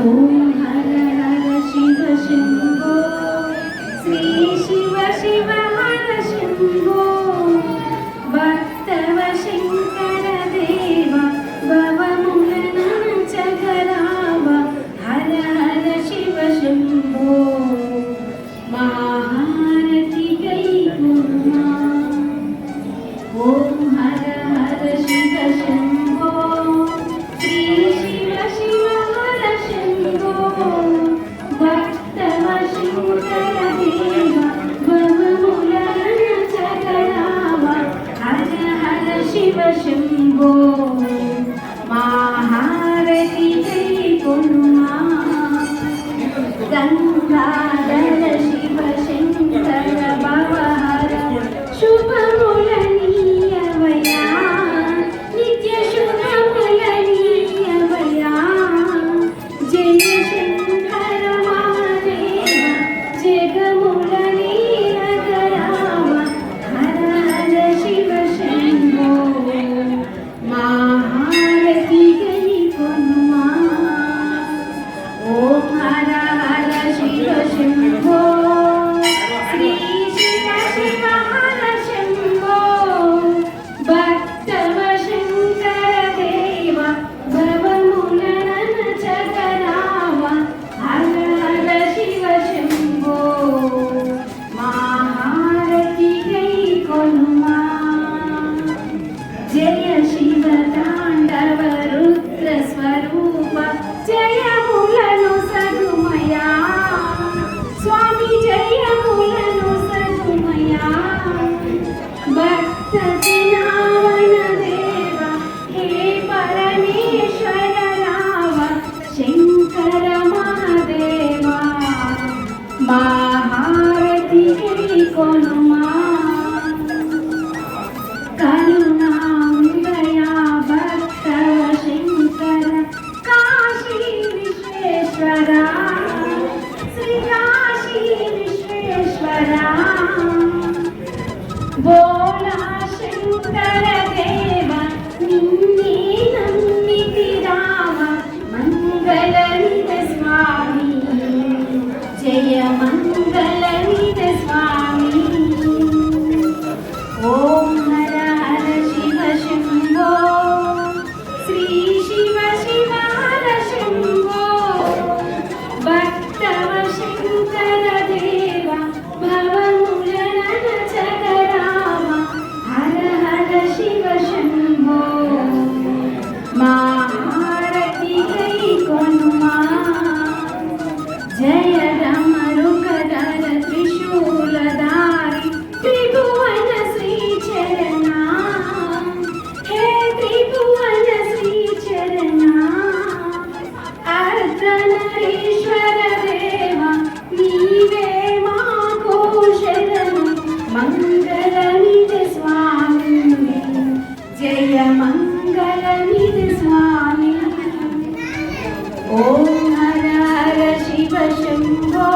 ఓం హర హర శివ శంభో శ్రీ శివ శివ హర శంభో భక్తవ శంకర దేవ భవములను చగరావ హర హర శివ శంభో మహారతి గైకుమా ఓం హర హర శివ శంభో శ్రీ శివ శివ హర శంభో భక్తవ శంకర దేవ భవములను చగరావ హర హర శివ శంభో మహారతి గైకుమా గంగాధర శివ శంకర భవహర శుభములనీయవయా నిత్య శుభములనీయవయా జయ శంకర మహాదేవ జగములనీయగరావ హర హర శివ శంభో మహారతి గైకొనుమా ఓం హర హర శివ శంభో శ్రీ శివ శివ హర శంభో భక్తవ శంకర దేవ భవములను చగరావ హర హర శివ శంభో మహారతి గైకొనుమా జయ శివ తాండవ రుద్ర స్వరూప జయములను సగుమయా స్వామి జయములను సగుమయా భక్త జనావన దేవ హే పరమేశ్వర రావ శంకర మహాదేవ మహారతి గైకొనుమా కరుణామృదయా భక్తవ శంకర కాశీ విశ్వేశ్వర శ్రీ కాశీ విశ్వేశ్వర బోలా శంకర దేవ నిన్నే నమ్మితి రామ మంగళనిద స్వామి జయ మంగళనిద స్వామి ఓం హర హర శివ శంభో శ్రీ శివ శివ హర శంభో భక్తవ శంకర దేవ భవములను చగరావ హర హర శివ శంభో మహారతి గైకొనుమా జయ రమరుగధర త్రిశూలధారి త్రిభువన శ్రీచరణ హే త్రిభువన శ్రీచరణ అర్ధనరీశ్వర దేవ నీవే మాకు శరణు మంగళనిద స్వామి జయ మంగళనిద స్వామి ఓం హర హర శివ శంభో